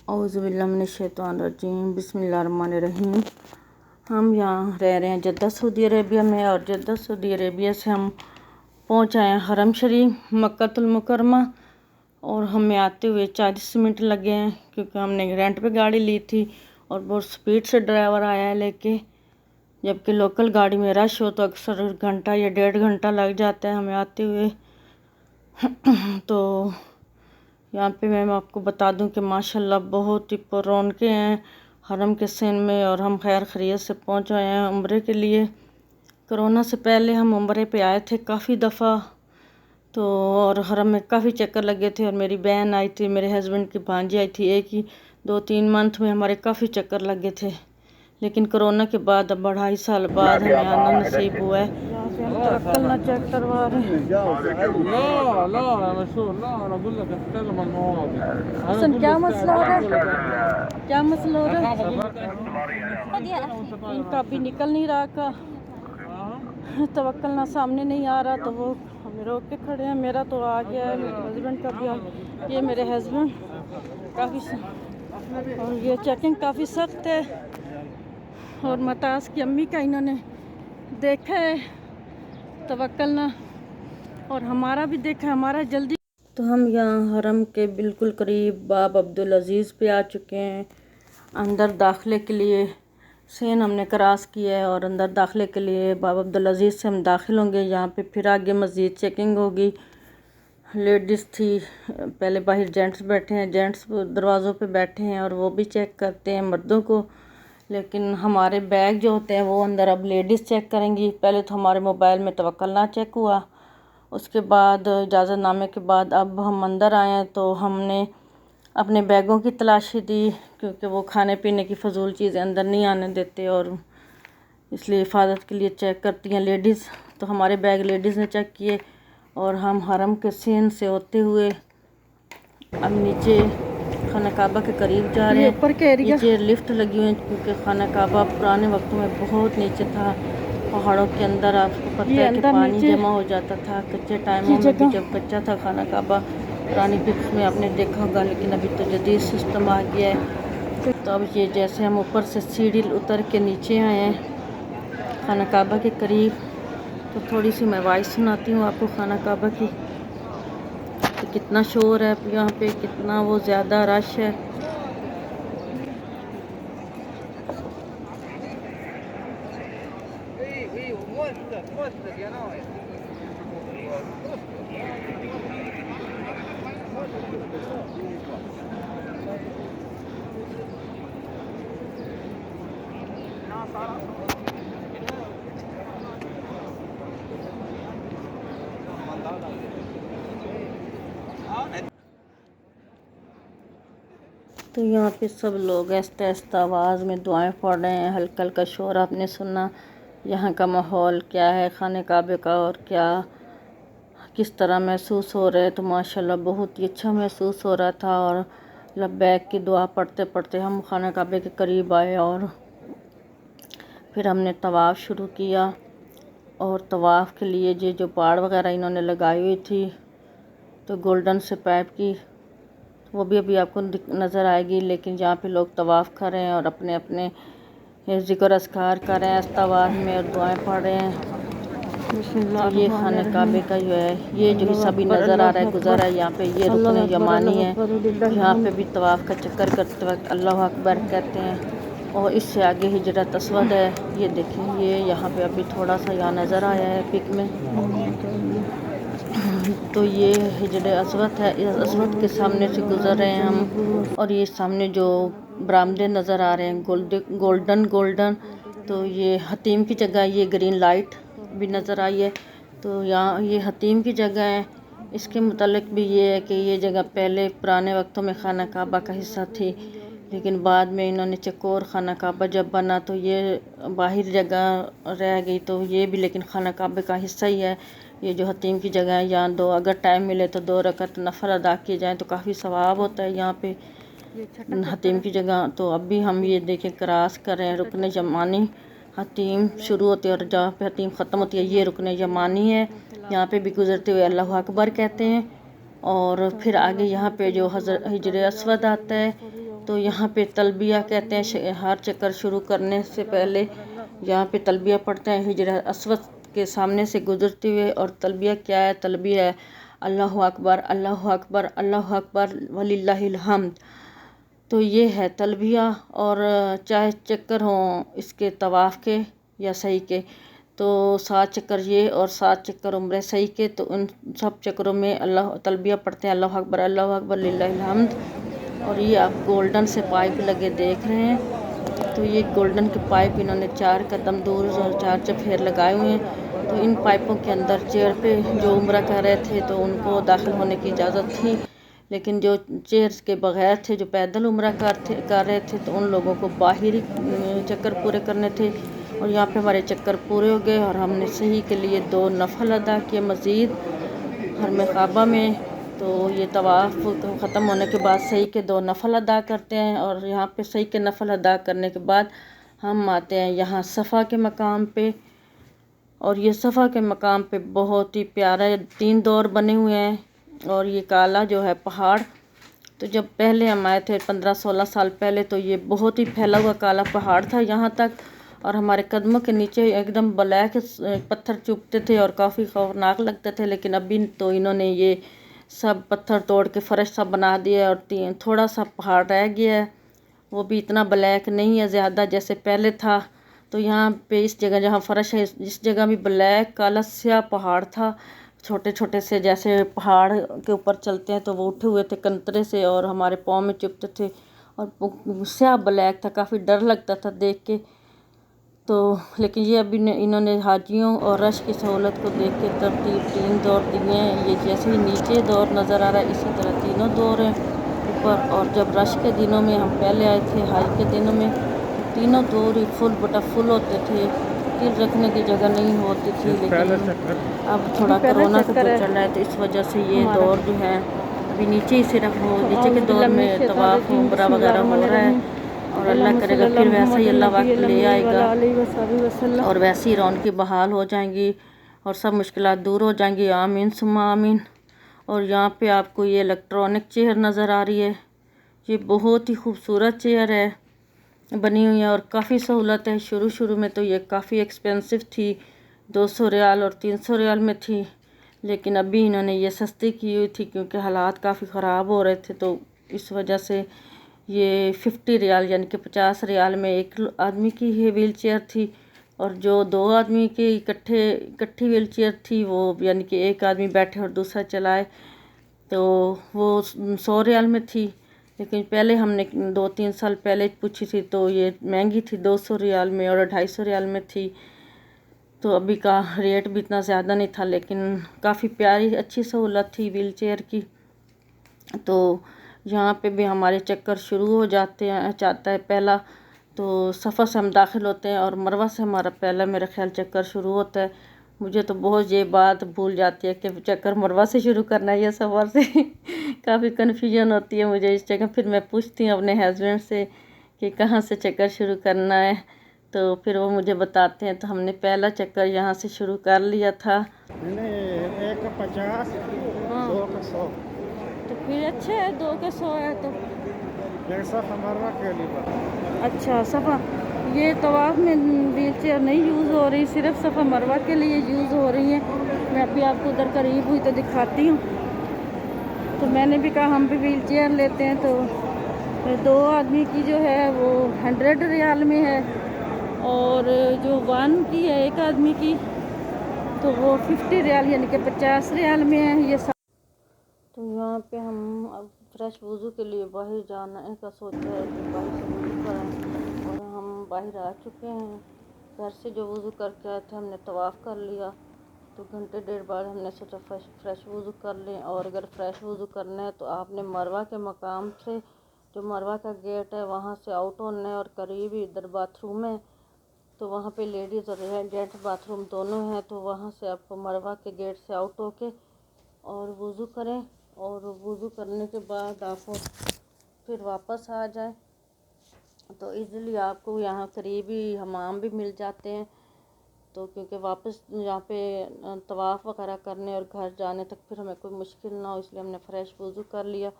औज़ुबिल्लाहिमिनश्शैतानिर्रजीम बिस्मिल्लाहिर्रहमानिर्रहीम। हम यहाँ रह रहे हैं जद्दा सऊदी अरेबिया में, और जद्दा सऊदी अरेबिया से हम पहुँच आए हैं हरम शरीफ मक्कातुल मुकर्रमा, और हमें आते हुए 40 मिनट लगे हैं क्योंकि हमने रेंट पे गाड़ी ली थी और बहुत स्पीड से ड्राइवर आया है लेके। जबकि लोकल गाड़ी में रश हो तो अक्सर घंटा या 1.5 घंटा लग जाता है हमें आते हुए। तो यहाँ पे मैं आपको बता दूं कि माशाल्लाह बहुत ही रौनकें हैं हरम के सीन में, और हम खैर खैरियत से पहुँच आए हैं उम्रे के लिए। कोरोना से पहले हम उम्रे पे आए थे काफ़ी दफ़ा, तो और हरम में काफ़ी चक्कर लगे थे, और मेरी बहन आई थी, मेरे हस्बैंड की भांजी आई थी, एक ही 2-3 मंथ में हमारे काफ़ी चक्कर लगे थे। लेकिन कोरोना के बाद अब 2.5 साल बाद हमें आना नसीब हुआ है। तवक्कल चेक करवा रहे हैं। हसन क्या मसला हो रहा है, क्या मसला हो रहा है? इनका अभी निकल नहीं रहा का तवक्कल ना सामने नहीं आ रहा, तो वो हमें रोक के खड़े हैं। मेरा तो आ गया है, मेरे हस्बैंड का भी आ गया। ये मेरे हस्बैंड काफ़ी, और ये चेकिंग काफ़ी सख्त है, और मताज की अम्मी का इन्होंने देखा है तवक्कल ना, और हमारा भी देखा है, हमारा जल्दी। तो हम यहाँ हरम के बिल्कुल करीब बाब अब्दुल अज़ीज़ पे आ चुके हैं। अंदर दाखिले के लिए सीन हमने क्रॉस किया है, और अंदर दाखिले के लिए बाब अब्दुल अज़ीज़ से हम दाखिल होंगे। यहाँ पे फिर आगे मज़ीद चेकिंग होगी। लेडीज़ थी पहले, बाहर जेंट्स बैठे हैं, जेंट्स दरवाज़ों पे बैठे हैं और वो भी चेक करते हैं मर्दों को। लेकिन हमारे बैग जो होते हैं वो अंदर अब लेडीज़ चेक करेंगी। पहले तो हमारे मोबाइल में तवक्कल ना चेक हुआ, उसके बाद इजाज़तनामे के बाद अब हम अंदर आए हैं, तो हमने अपने बैगों की तलाशी दी क्योंकि वो खाने पीने की फ़जूल चीज़ें अंदर नहीं आने देते, और इसलिए हिफाजत के लिए चेक करती हैं लेडीज़। तो हमारे बैग लेडीज़ ने चेक किए, और हम हरम के सीन से होते हुए अब नीचे खाना काबा के करीब जा रहे हैं। ऊपर के एरिया नीचे लिफ्ट लगी हुई है क्योंकि खाना काबा पुराने वक्तों में बहुत नीचे था, पहाड़ों के अंदर। आपको पता है कि पानी जमा हो जाता था कच्चे टाइमों में भी, जब कच्चा था खाना काबा। पुरानी पिक्स में आपने देखा होगा, लेकिन अभी तो जदीद सिस्टम आ गया है। तो अब ये जैसे हम ऊपर से सीढ़ी उतर के नीचे आए हैं खाना काबा के करीब, तो थोड़ी सी मैं वॉइस सुनाती हूँ आपको खाना काबा की। तो कितना शोर है यहाँ पे, कितना वो ज़्यादा रश है। तो यहाँ पे सब लोग आहिस्ता आहिस्ता आवाज़ में दुआएं पढ़ रहे हैं। हल्का हल्का शोर आपने सुना। यहाँ का माहौल क्या है खाने काबे का, और क्या किस तरह महसूस हो रहा है, तो माशाल्लाह बहुत ही अच्छा महसूस हो रहा था। और लब्बैक की दुआ पढ़ते पढ़ते हम खाना काबे के करीब आए, और फिर हमने तवाफ़ शुरू किया। और तवाफ़ के लिए जो पाड़ वगैरह इन्होंने लगाई हुई थी, तो गोल्डन से पाइप की, वो भी अभी आपको नज़र आएगी। लेकिन जहाँ पे लोग तवाफ़ कर रहे हैं और अपने अपने ज़िक्र अस्कार कर रहे हैं अस्तवार में, और दुआएं पढ़ रहे हैं। तो ये खाने काबे का जो है, ये जो हिस्सा भी नज़र आ रहा है गुज़र है, यहाँ पे ये रुकन यमानी है। यहाँ पे भी तवाफ़ का चक्कर करते वक्त अल्लाह अकबर कहते हैं। और इससे आगे हिजरत अस्वद है, ये देखें, ये यहाँ पे अभी थोड़ा सा यहाँ नज़र आया है पिक में। तो ये हिजर अस्वद है, इस अस्वद के सामने से गुज़र रहे हैं हम। और ये सामने जो बरामदे नज़र आ रहे हैं गोल्डन, तो ये हतीम की जगह, ये ग्रीन लाइट भी नज़र आई है। तो यहाँ ये हतीम की जगह है। इसके मुतालिक भी ये है कि ये जगह पहले पुराने वक्तों में खाना काबा का हिस्सा थी, लेकिन बाद में इन्होंने चकोर खाना काबा जब बना तो ये बाहर जगह रह गई, तो ये भी लेकिन खाना काबे का हिस्सा ही है। ये जो हतीम की जगह है, यहाँ दो अगर टाइम मिले तो 2 रकत नफल अदा किए जाएँ तो काफ़ी सवाब होता है यहाँ पे हतीम की जगह। तो अब भी हम ये देखें क्रॉस कर रहे हैं रुकन यमानी। हतीम शुरू होती है और जहाँ पे हतीम ख़त्म होती है ये रुकन यमानी है। यहाँ पे भी गुज़रते हुए अल्लाह अकबर कहते हैं। और फिर आगे यहाँ पे जो हिजर अस्वद आता है, तो यहाँ पे तलबिया कहते हैं, हर चक्कर शुरू करने से पहले यहाँ पे तलबिया पढ़ते हैं हिजर अस्वद के सामने से गुजरते हुए। और तलबिया क्या है? तलबिया है अल्लाहु अकबर अल्लाहु अकबर अल्लाहु अकबर वलिल्लाहिल हम्द। तो ये है तलबिया। और चाहे चक्कर हों इसके तवाफ़ के या सही के, तो 7 चक्कर ये और 7 चक्कर उम्रे सही के, तो उन सब चक्करों में अल्लाह तलबिया पढ़ते हैं अल्लाहु अकबर लिल्लाहिल हम्द। और ये आप गोल्डन से पाइप लगे देख रहे हैं, तो ये गोल्डन के पाइप इन्होंने 4 कदम दूर और 4 चफेर लगाए हुए हैं। तो इन पाइपों के अंदर चेयर पे जो उम्रा कर रहे थे तो उनको दाखिल होने की इजाज़त थी, लेकिन जो चेयर्स के बगैर थे, जो पैदल उम्रा कर रहे थे, तो उन लोगों को बाहरी चक्कर पूरे करने थे। और यहाँ पे हमारे चक्कर पूरे हो गए और हमने सही के लिए 2 नफल अदा किए मज़ीद हरम काबा में। तो ये तवाफ़ ख़त्म होने के बाद सही के 2 नफल अदा करते हैं। और यहाँ पे सही के नफल अदा करने के बाद हम आते हैं यहाँ सफ़ा के मकाम पे। और ये सफ़ा के मकाम पे बहुत ही प्यारा 3 दौर बने हुए हैं। और ये काला जो है पहाड़, तो जब पहले हम आए थे 15-16 साल पहले, तो ये बहुत ही फैला हुआ काला पहाड़ था यहाँ तक, और हमारे कदमों के नीचे एकदम ब्लैक पत्थर चुभते थे और काफ़ी खौफनाक लगते थे। लेकिन अभी तो इन्होंने ये सब पत्थर तोड़ के फर्श सा बना दिया और थोड़ा सा पहाड़ रह गया है, वो भी इतना ब्लैक नहीं है ज़्यादा जैसे पहले था। तो यहाँ पे इस जगह जहाँ फर्श है, इस जगह भी ब्लैक काला स्याह पहाड़ था, छोटे छोटे से, जैसे पहाड़ के ऊपर चलते हैं तो वो उठे हुए थे कंतरे से और हमारे पाँव में चुभते थे और स्याह ब्लैक था, काफ़ी डर लगता था देख के। तो लेकिन ये अभी इन्होंने हाजियों और रश की सहूलत को देख के तरतीब 3 दौर दिए हैं। ये जैसे ही नीचे दौर नज़र आ रहा है इसी तरह तीनों दौर हैं ऊपर। और जब रश के दिनों में हम पहले आए थे, हाई के दिनों में, तीनों दौर ही फुल बटा फुल होते थे, तिल रखने की जगह नहीं होती थी। लेकिन अब थोड़ा कोरोना का दौर चल रहा है तो इस वजह से ये दौर जो है अभी नीचे ही सिर्फ वो नीचे के दौर में तवाफ़ उम्रा वगैरह हो रहा है। और अल्लाह करेगा फिर वैसे ही अल्लाह वक्त ले आएगा और वैसे ही रौनकें बहाल हो जाएंगी और सब मुश्किलात दूर हो जाएंगी। आमीन सुम्मा आमीन। और यहाँ पे आपको ये इलेक्ट्रॉनिक चेयर नज़र आ रही है, ये बहुत ही खूबसूरत चेयर है, बनी हुई है और काफ़ी सहूलत है। शुरू में तो ये काफ़ी एक्सपेंसिव थी, 200 रियाल और 300 रियाल में थी, लेकिन अभी इन्होंने ये सस्ती की हुई थी क्योंकि हालात काफ़ी ख़राब हो रहे थे, तो इस वजह से ये 50 रियाल यानी कि 50 रियाल में एक आदमी की ये व्हील चेयर थी। और जो 2 आदमी की इकट्ठी व्हील चेयर थी वो यानी कि एक आदमी बैठे और दूसरा चलाए, तो वो 100 रियाल में थी। लेकिन पहले हमने 2-3 साल पहले पूछी थी तो ये महंगी थी, 200 रियाल में और 250 रियाल में थी। तो अभी का रेट भी इतना ज़्यादा नहीं था, लेकिन काफ़ी प्यारी अच्छी सहूलत थी व्हील चेयर की। तो यहाँ पे भी हमारे चक्कर शुरू हो जाते हैं चाहता है पहला, तो सफ़ा से हम दाखिल होते हैं और मरवा से हमारा पहला मेरा ख्याल चक्कर शुरू होता है। मुझे तो बहुत ये बात भूल जाती है कि चक्कर मरवा से शुरू करना है या सफ़र से काफ़ी कन्फ्यूजन होती है मुझे इस जगह। फिर मैं पूछती हूँ अपने हस्बैंड से कि कहाँ से चक्कर शुरू करना है, तो फिर वो मुझे बताते हैं। तो हमने पहला चक्कर यहाँ से शुरू कर लिया था। 1 का 50, 2 का 100। तो फिर अच्छा है, 2 के 100 है तो सफ़ा मरवा के लिए। अच्छा सफ़ा ये तवाफ़ में व्हील चेयर नहीं यूज़ हो रही, सिर्फ सफ़ा मरवा के लिए यूज़ हो रही है। मैं अभी आपको उधर करीब हुई तो दिखाती हूँ। तो मैंने भी कहा हम भी व्हील चेयर लेते हैं, तो 2 आदमी की जो है वो 100 रियाल में है और जो 1 की है एक आदमी की तो वो 50 रियाल यानी कि 50 रियाल में है ये सब। तो यहाँ पे हम अब फ्रेश वज़ू के लिए बाहर जाने का सोचा है कि बाहर से वज़ू करें, और हम बाहर आ चुके हैं। घर से जो वज़ू करके आए थे हमने तवाफ़ कर लिया, तो घंटे डेढ़ बाद हमने सोचा फ्रेश वज़ू कर लें। और अगर फ्रेश वज़ू करना है तो आपने मरवा के मकाम से, जो मरवा का गेट है वहाँ से आउट होना है और करीब ही इधर बाथरूम है, तो वहाँ पे लेडीज़ और जेंट्स बाथरूम दोनों हैं। तो वहाँ से आपको मरवा के गेट से आउट होके और वज़ू करें, और वज़ू करने के बाद आप फिर वापस आ जाएं, तो इजीली आपको यहाँ करीबी हमाम भी मिल जाते हैं। तो क्योंकि वापस यहाँ पे तवाफ़ वगैरह करने और घर जाने तक फिर हमें कोई मुश्किल ना हो, इसलिए हमने फ़्रेश वज़ू कर लिया।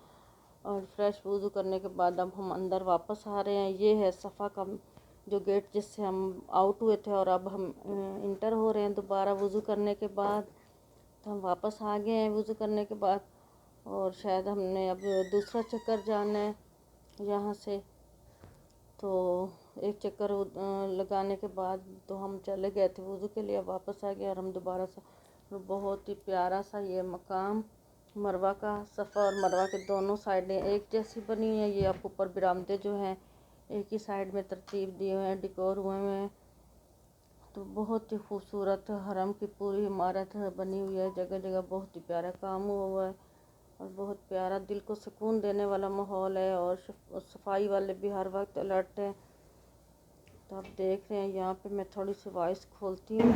और फ्रेश वज़ू करने के बाद अब हम अंदर वापस आ रहे हैं। ये है सफ़ा का जो गेट जिससे हम आउट हुए थे और अब हम इंटर हो रहे हैं दोबारा वज़ू करने के बाद। तो हम वापस आ गए हैं वज़ू करने के बाद और शायद हमने अब दूसरा चक्कर जाना है यहाँ से। तो एक चक्कर लगाने के बाद तो हम चले गए थे वज़ू के लिए, वापस आ गए और हम दोबारा से। बहुत ही प्यारा सा ये मकाम मरवा का, सफ़ा और मरवा के दोनों साइडें एक जैसी बनी हुई हैं। ये आप ऊपर बरामदे जो हैं एक ही साइड में तरतीब दिए हुए हैं, डेकोर हुए हैं। तो बहुत ही खूबसूरत हरम की पूरी इमारत बनी हुई है, जगह जगह बहुत ही प्यारा काम हुआ है और बहुत प्यारा दिल को सुकून देने वाला माहौल है। और सफाई वाले भी हर वक्त अलर्ट हैं। तो आप देख रहे हैं यहाँ पे मैं थोड़ी सी वॉइस खोलती हूँ।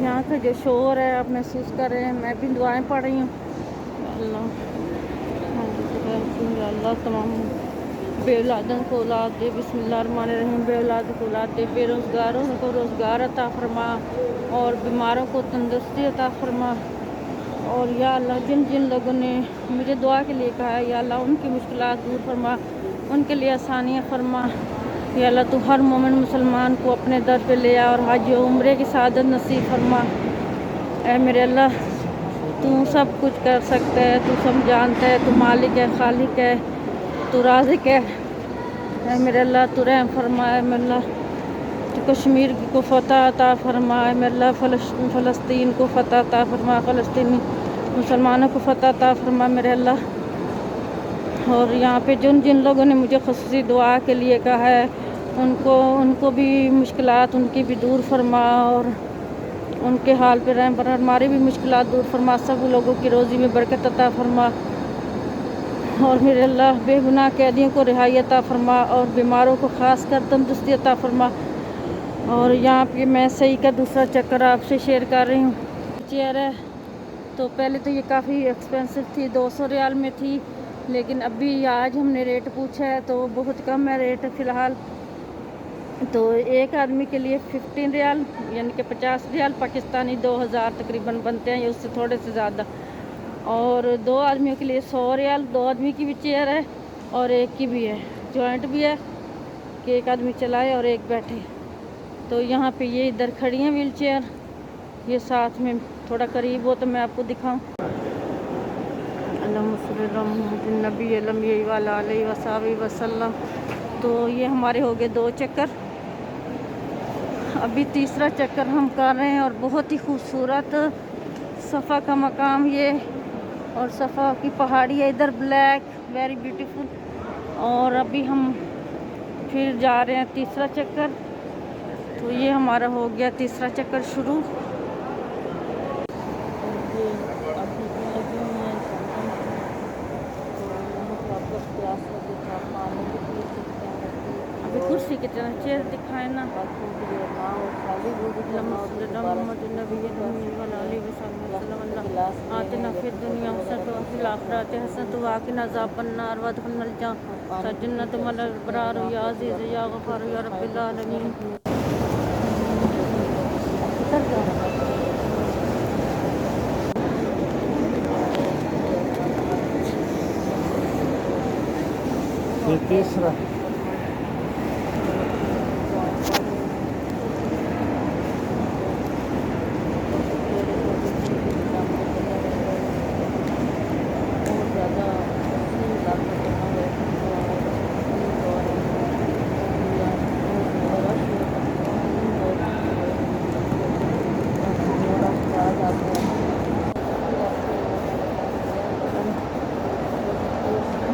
यहाँ का जो शोर है आप महसूस कर रहे हैं, मैं भी दुआएं पढ़ रही हूँ। अल्लाह तमाम बेऔलादन को औलाद दे, बिस्मिल्लाहिर्रहमानिर्रहीम। बेऔलाद को औलाद दे, बेरोज़गारों को रोज़गार अता फरमा और बीमारों को तंदुरुस्ती अता फरमा। और या अल्लाह जिन जिन लोगों ने मुझे दुआ के लिए कहा है या अल्लाह उनकी मुश्किलात दूर फरमा, उनके लिए आसानियाँ फरमा। या अल्लाह तू हर मोमिन मुसलमान को अपने दर पे ले आ और हज व उम्रे की सआदत नसीब फरमा। ऐ मेरे अल्लाह तू सब कुछ कर सकता है, तू सब जानता है, तू मालिक है, खालिक है, तू राज़िक है। ऐ मेरे अल्लाह तू रहम फरमा। ऐ मेरे अल्लाह तू कश्मीर को फ़तह अता फरमा। ऐ मेरे अल्लाह फ़लस्तीन को फ़तह अता फरमा, फ़लस्तीनी मुसलमानों को फ़तह अता फरमा मेरे अल्लाह। और यहाँ पे जिन जिन लोगों ने मुझे ख़ुसूसी दुआ के लिए कहा है उनको भी मुश्किलात उनकी भी दूर फरमा और उनके हाल पे रहम फरमा। हमारी भी मुश्किलात दूर फरमा, सब लोगों की रोज़ी में बरकत अता फरमा। और मेरे अल्लाह बेगुनाह कैदियों को रिहाई अता फरमा और बीमारों को ख़ास कर तंदुरुस्ती अता फरमा। और यहाँ पे मैं सही का दूसरा चक्कर आपसे शेयर कर रही हूँ। चेयर है तो पहले तो ये काफ़ी एक्सपेंसिव थी, 200 रियाल में थी, लेकिन अभी आज हमने रेट पूछा है तो बहुत कम है रेट फ़िलहाल। तो एक आदमी के लिए 15 रियाल यानी कि 50 रियाल पाकिस्तानी 2000 तकरीबन बनते हैं, उससे थोड़े से ज़्यादा। और 2 आदमियों के लिए 100 रियाल, 2 आदमी की भी चेयर है और एक की भी है, जॉइंट भी है कि एक आदमी चलाए और एक बैठे। तो यहाँ पे ये इधर खड़ी हैं व्हील चेयर, ये साथ में थोड़ा करीब हो तो मैं आपको दिखाऊँ। नबी वसल्लम। तो ये हमारे हो गए 2 चक्कर, अभी तीसरा चक्कर हम कर रहे हैं। और बहुत ही खूबसूरत सफ़ा का मकाम ये, और सफ़ा की पहाड़ी है इधर, ब्लैक वेरी ब्यूटीफुल। और अभी हम फिर जा रहे हैं तीसरा चक्कर। तो ये हमारा हो गया तीसरा चक्कर शुरू। अभी कुर्सी की तरह चेयर दिखाए ना। आतिना फिर दुनिया हसनत व फिल आखिरत हसनत व क़िना अज़ाबन्नार वअदख़िलनल जन्नत मअल अबरार या अज़ीज़ या गफ़ार या रब्बिल आलमीन। ये तीसरा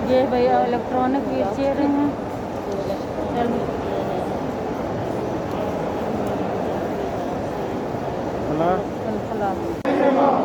ये भैया इलेक्ट्रॉनिक व्हील चेयर हैं।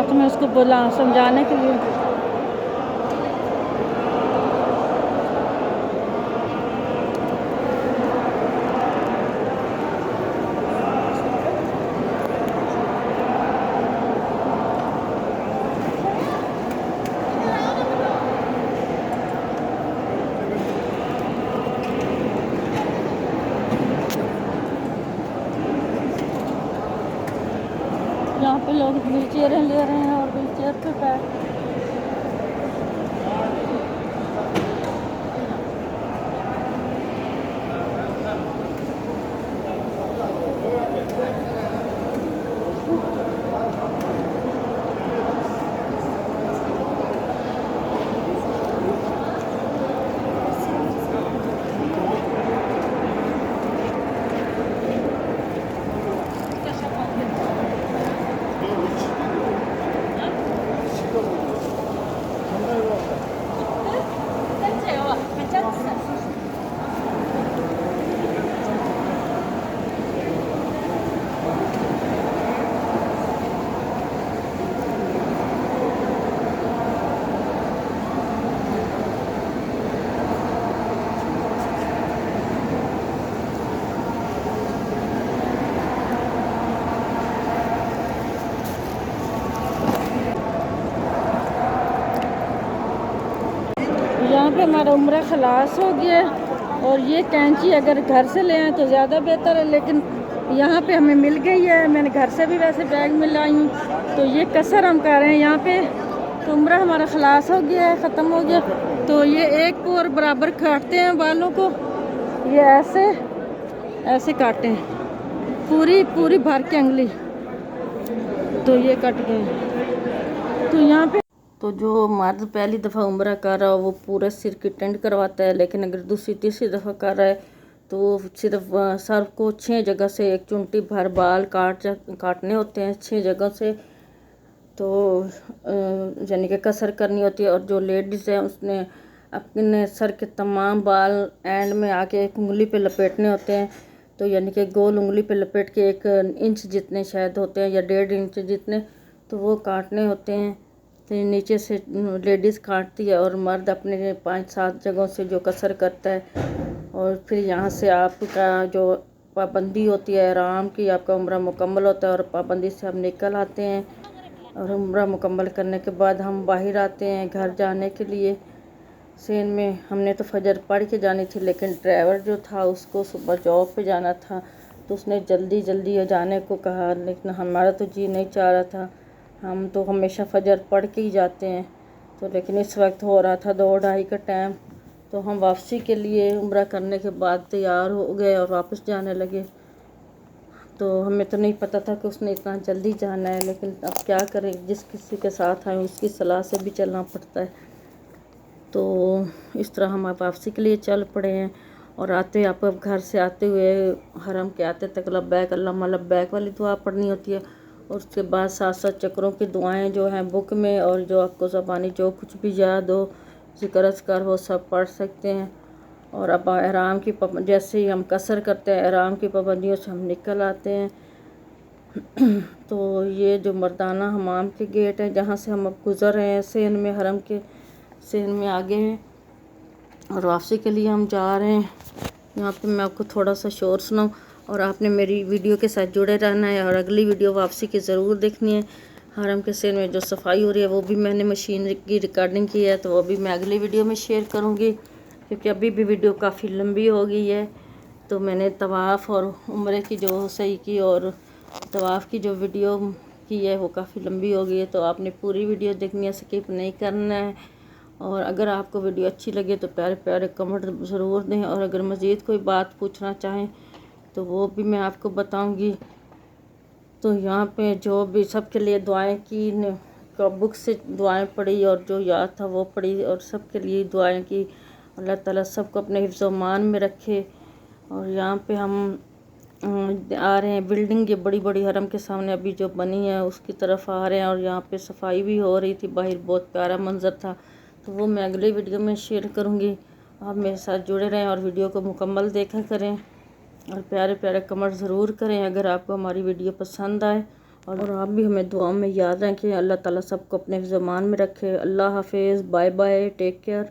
साथ में उसको बोला समझाने के लिए। यहाँ पे लोग व्हील चेयरें ले रहे हैं और व्हील चेयर पे बैठ यहाँ पे हमारा उम्रा खलास हो गया। और ये कैंची अगर घर से ले आए तो ज़्यादा बेहतर है, लेकिन यहाँ पे हमें मिल गई है। मैंने घर से भी वैसे बैग में लाई हूँ, तो ये कसर हम कर रहे हैं यहाँ पे। तो उम्रा हमारा खलास हो गया है, ख़त्म हो गया। तो ये एक पोर बराबर काटते हैं बालों को, ये ऐसे ऐसे काटे हैं पूरी भर के अंगली, तो ये कट गए। तो यहाँ पे तो जो मर्द पहली दफ़ा उम्रा कर रहा हो वो पूरा सिर की टेंड करवाता है, लेकिन अगर दूसरी तीसरी दफ़ा कर रहा है तो सिर्फ सर को 6 जगह से एक चुंटी भर बाल काटने होते हैं 6 जगह से। तो यानी कि कसर करनी होती है। और जो लेडीज़ है उसने अपने सर के तमाम बाल एंड में आके एक उंगली पे लपेटने होते हैं। तो यानी कि गोल उंगली पे लपेट के 1 इंच जितने शायद होते हैं या 1.5 इंच जितने, तो वो काटने होते हैं। तो नीचे से लेडीज़ काटती है और मर्द अपने 5-7 जगहों से जो कसर करता है। और फिर यहाँ से आपका जो पाबंदी होती है आराम की, आपका उम्रा मुकम्मल होता है और पाबंदी से हम निकल आते हैं। और उम्रा मुकम्मल करने के बाद हम बाहर आते हैं घर जाने के लिए। सेन में हमने तो फजर पढ़ के जानी थी, लेकिन ड्राइवर जो था उसको सुबह जॉब पे जाना था, तो उसने जल्दी जाने को कहा, लेकिन हमारा तो जी नहीं चाह रहा था। हम तो हमेशा फजर पढ़ के ही जाते हैं। तो लेकिन इस वक्त हो रहा था 2-2:30 का टाइम, तो हम वापसी के लिए उम्रा करने के बाद तैयार हो गए और वापस जाने लगे। तो हमें तो नहीं पता था कि उसने इतना जल्दी जाना है, लेकिन अब क्या करें, जिस किसी के साथ आए उसकी सलाह से भी चलना पड़ता है। तो इस तरह हम वापसी के लिए चल पड़े हैं। और आते आप घर से आते हुए हरम के आते तक लब्बैक अल्लाहुम्मा लब्बैक वाली दुआ पढ़नी होती है। और उसके बाद 7 चक्रों की दुआएं जो हैं बुक में, और जो आपको ज़बानी जो कुछ भी याद हो ज़िक्र अस्कार वो सब पढ़ सकते हैं। और अब एहराम की जैसे ही हम कसर करते हैं एहराम की पाबंदियों से हम निकल आते हैं। तो ये जो मर्दाना हमाम के गेट है जहाँ से हम अब गुज़र रहे हैं, सेन में हरम के सेन में आगे हैं और वापसी के लिए हम जा रहे हैं। यहाँ पे मैं आपको थोड़ा सा शोर सुनाऊँ, और आपने मेरी वीडियो के साथ जुड़े रहना है और अगली वीडियो वापसी की ज़रूर देखनी है। हरम के सेन में जो सफाई हो रही है वो भी मैंने मशीन की रिकॉर्डिंग की है, तो वो भी मैं अगली वीडियो में शेयर करूँगी, क्योंकि अभी भी वीडियो काफ़ी लंबी हो गई है। तो मैंने तवाफ़ और उम्रे की जो सही की और तवाफ़ की जो वीडियो की है वो काफ़ी लंबी हो गई है, तो आपने पूरी वीडियो देखनी है, स्किप नहीं करना है। और अगर आपको वीडियो अच्छी लगे तो प्यारे प्यारे कमेंट ज़रूर दें, और अगर मज़ीद कोई बात पूछना चाहें तो वो भी मैं आपको बताऊंगी। तो यहाँ पे जो भी सबके लिए दुआएं की, बुक से दुआएं पढ़ी और जो याद था वो पढ़ी, और सबके लिए दुआएं की। अल्लाह ताला सबको अपने हिफ्ज़ व मान में रखे। और यहाँ पे हम आ रहे हैं, बिल्डिंग ये बड़ी बड़ी हरम के सामने अभी जो बनी है उसकी तरफ आ रहे हैं, और यहाँ पे सफाई भी हो रही थी, बाहर बहुत प्यारा मंजर था। तो वो मैं अगली वीडियो में शेयर करूँगी। आप मेरे साथ जुड़े रहें और वीडियो को मुकम्मल देखा करें, और प्यारे प्यारे कमेंट ज़रूर करें अगर आपको हमारी वीडियो पसंद आए। और आप भी हमें दुआ में याद रखें। अल्लाह ताला सबको अपने ज़मान में रखे। अल्लाह हाफिज़, बाय बाय, टेक केयर।